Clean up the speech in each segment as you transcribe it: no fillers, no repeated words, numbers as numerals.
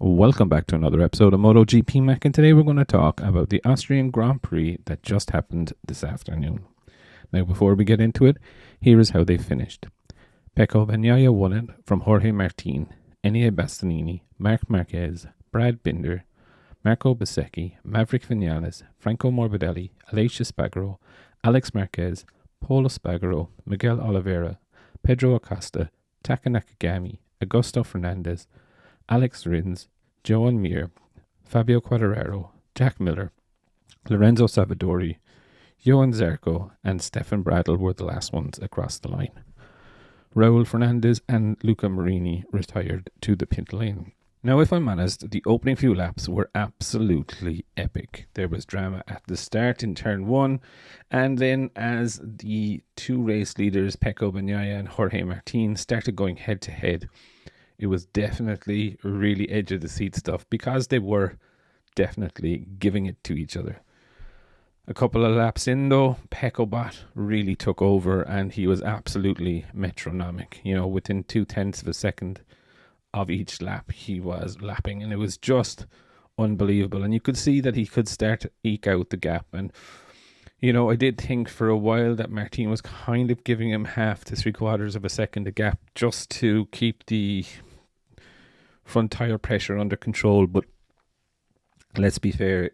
Welcome back to another episode of MotoGP Mac, and today we're going to talk about the Austrian Grand Prix that just happened this afternoon. Now, before we get into it, here is how they finished. Pecco Bagnaia won it from Jorge Martin, Enea Bastianini, Marc Marquez, Brad Binder, Marco Bezzecchi, Maverick Vinales, Franco Morbidelli, Aleix Espargaro, Alex Marquez, Polo Espargaro, Miguel Oliveira, Pedro Acosta, Taka Nakagami, Augusto Fernandez, Alex Rins, Joan Mir, Fabio Quartararo, Jack Miller, Lorenzo Savadori, Johan Zarco, and Stefan Bradl were the last ones across the line. Raul Fernandez and Luca Marini retired to the pit lane. Now, if I'm honest, the opening few laps were absolutely epic. There was drama at the start in turn 1, and then as the two race leaders, Pecco Bagnaia and Jorge Martin, started going head to head, it was definitely really edge of the seat stuff because they were definitely giving it to each other. A couple of laps in though, Pecco Bot really took over and he was absolutely metronomic. You know, within 0.2 of a second of each lap he was lapping, and it was just unbelievable. And you could see that he could start to eke out the gap. And you know, I did think for a while that Martin was kind of giving him 0.5 to 0.75 of a second a gap just to keep the front tire pressure under control. But let's be fair,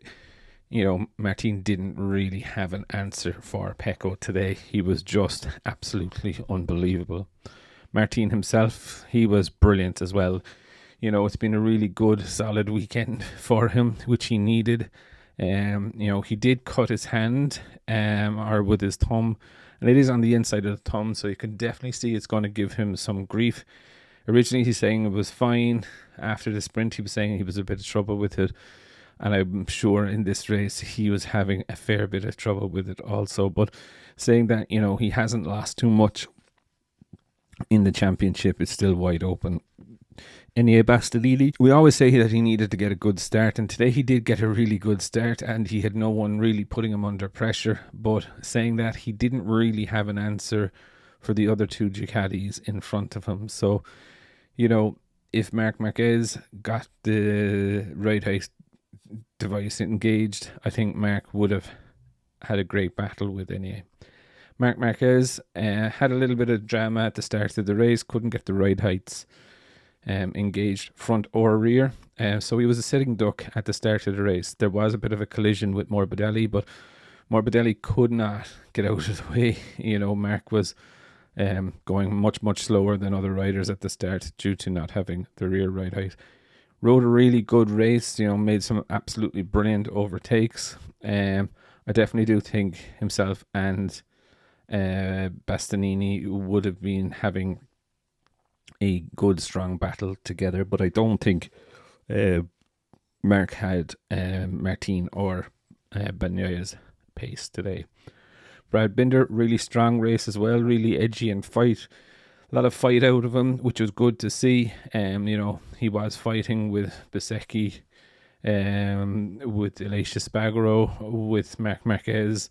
you know, Martin didn't really have an answer for Pecco today. He was just absolutely unbelievable. Martin himself, he was brilliant as well. You know, it's been a really good, solid weekend for him, which he needed. You know, he did cut his hand, or with his thumb, and it is on the inside of the thumb, so you can definitely see it's going to give him some grief. Originally, he's saying it was fine. After the sprint, he was saying he was a bit of trouble with it, and I'm sure in this race he was having a fair bit of trouble with it also. But saying that, you know, he hasn't lost too much in the championship, it's still wide open. Enea Bastianini, we always say that he needed to get a good start, and today he did get a really good start and he had no one really putting him under pressure. But saying that, he didn't really have an answer for the other two Ducatis in front of him. So, you know, if Marc Marquez got the ride height device engaged, I think Marc would have had a great battle with Enea. Marc Marquez had a little bit of drama at the start of the race, couldn't get the ride heights engaged front or rear, so he was a sitting duck at the start of the race. There was a bit of a collision with Morbidelli, but Morbidelli could not get out of the way. You know, Marc was going much slower than other riders at the start due to not having the rear ride height. Rode a really good race, you know, made some absolutely brilliant overtakes. I definitely do think himself and Bastianini would have been having a good strong battle together, but I don't think Marc had Martin or Bagnaia's pace today. Brad Binder, really strong race as well, really edgy and fight. A lot of fight out of him, which was good to see. You know, he was fighting with Bezzecchi, with Aleix Espargaro, with Marc Marquez.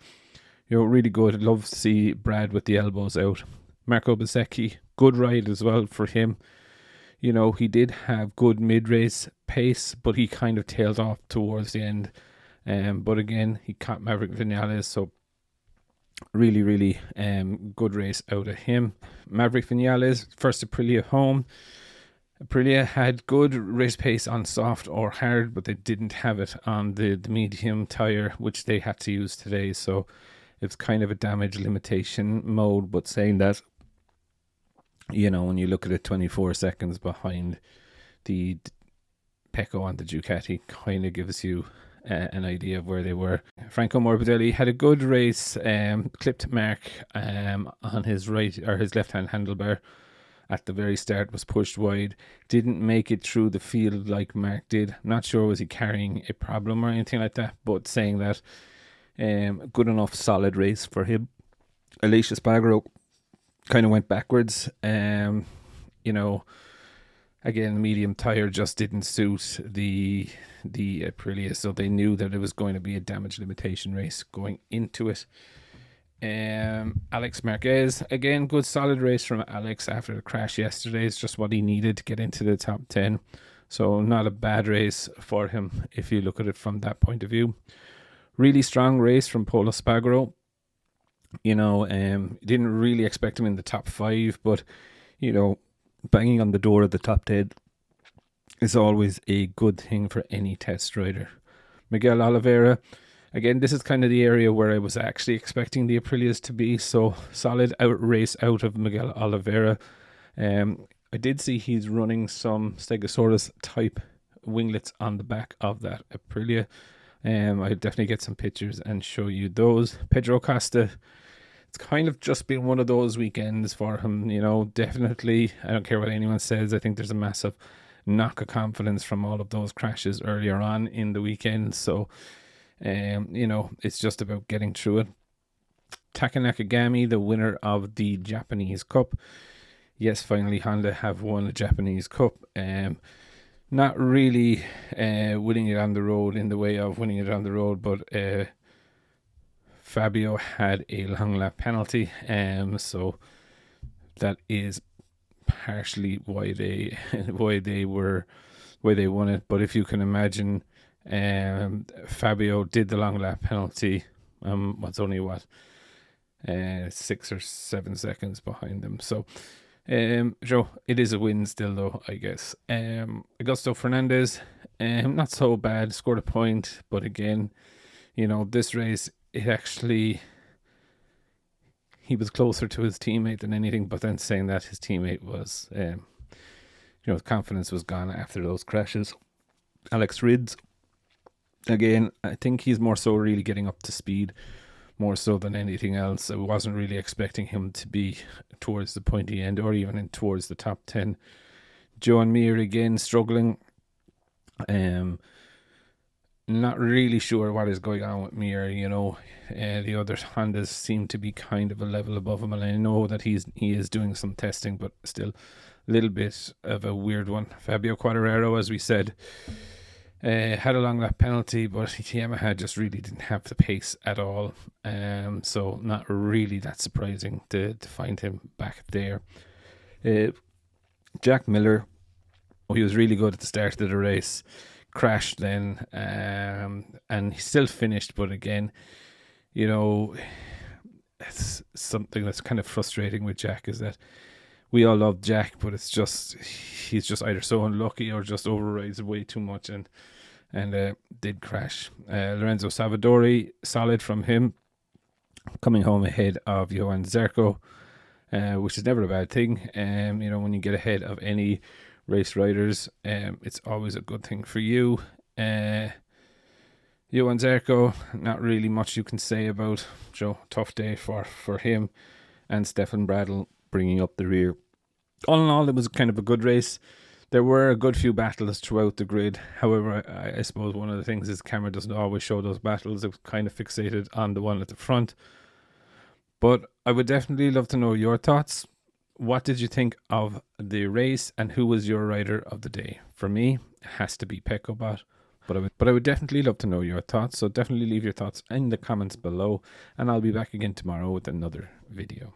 You know, really good. I'd love to see Brad with the elbows out. Marco Bezzecchi, good ride as well for him. You know, he did have good mid-race pace, but he kind of tailed off towards the end. But again, he caught Maverick Vinales, so really good race out of him. Maverick Vinales, first Aprilia home. Aprilia had good race pace on soft or hard, but they didn't have it on the medium tyre, which they had to use today. So it's kind of a damage limitation mode. But saying that, you know, when you look at it 24 seconds behind the Pecco on the Ducati, kind of gives you an idea of where they were. Franco Morbidelli had a good race, clipped Marc on his right or his left hand handlebar at the very start, was pushed wide, didn't make it through the field like Marc did. Not sure was he carrying a problem or anything like that, but saying that, good enough solid race for him. Aleix Espargaro kind of went backwards. You know, again, the medium tire just didn't suit the Aprilia, so they knew that it was going to be a damage limitation race going into it. Alex Marquez, again, good solid race from Alex after the crash yesterday. It's just what he needed to get into the top 10. So not a bad race for him if you look at it from that point of view. Really strong race from Polo Spagro. Didn't really expect him in the top 5, but banging on the door of the top 10 is always a good thing for any test rider. Miguel Oliveira, again, this is kind of the area where I was actually expecting the Aprilias to be. So solid race out of Miguel Oliveira. I did see he's running some Stegosaurus type winglets on the back of that Aprilia. I'll definitely get some pictures and show you those. Pedro Costa, it's kind of just been one of those weekends for him, definitely. I don't care what anyone says. I think there's a massive knock of confidence from all of those crashes earlier on in the weekend. So, it's just about getting through it. Taka Nakagami, the winner of the Japanese Cup. Yes, finally Honda have won a Japanese Cup. Not really winning it on the road in the way of winning it on the road, but Fabio had a long lap penalty, so that is partially why they won it. But if you can imagine, Fabio did the long lap penalty. What's only 6 or 7 seconds behind them. So. It is a win still, though, I guess. Augusto Fernandez, not so bad, scored a point, but again, this race, he was closer to his teammate than anything. But then saying that, his teammate was, confidence was gone after those crashes. Alex Rids, again, I think he's more so really getting up to speed, more so than anything else. I wasn't really expecting him to be towards the pointy end or even towards the top 10. Joan Mir again struggling. Not really sure what is going on with Mir. The other Hondas seem to be kind of a level above him, and I know that he is doing some testing, but still a little bit of a weird one. Fabio Quartararo, as we said, had a long lap penalty, but Yamaha just really didn't have the pace at all. So not really that surprising to find him back there. Jack Miller, he was really good at the start of the race, crashed then, and he still finished. But again, it's something that's kind of frustrating with Jack, is that we all love Jack, but it's just he's just either so unlucky or just overrides way too much and did crash. Lorenzo Savadori, solid from him, coming home ahead of Johan Zarco, which is never a bad thing. When you get ahead of any race riders, it's always a good thing for you. Johan Zarco, not really much you can say about. Tough day for him, and Stefan Bradl bringing up the rear. All in all, it was kind of a good race. There were a good few battles throughout the grid. However, I suppose one of the things is the camera doesn't always show those battles. It was kind of fixated on the one at the front. But I would definitely love to know your thoughts. What did you think of the race, and who was your rider of the day? For me, it has to be Pecco Bot. But I would definitely love to know your thoughts. So definitely leave your thoughts in the comments below, and I'll be back again tomorrow with another video.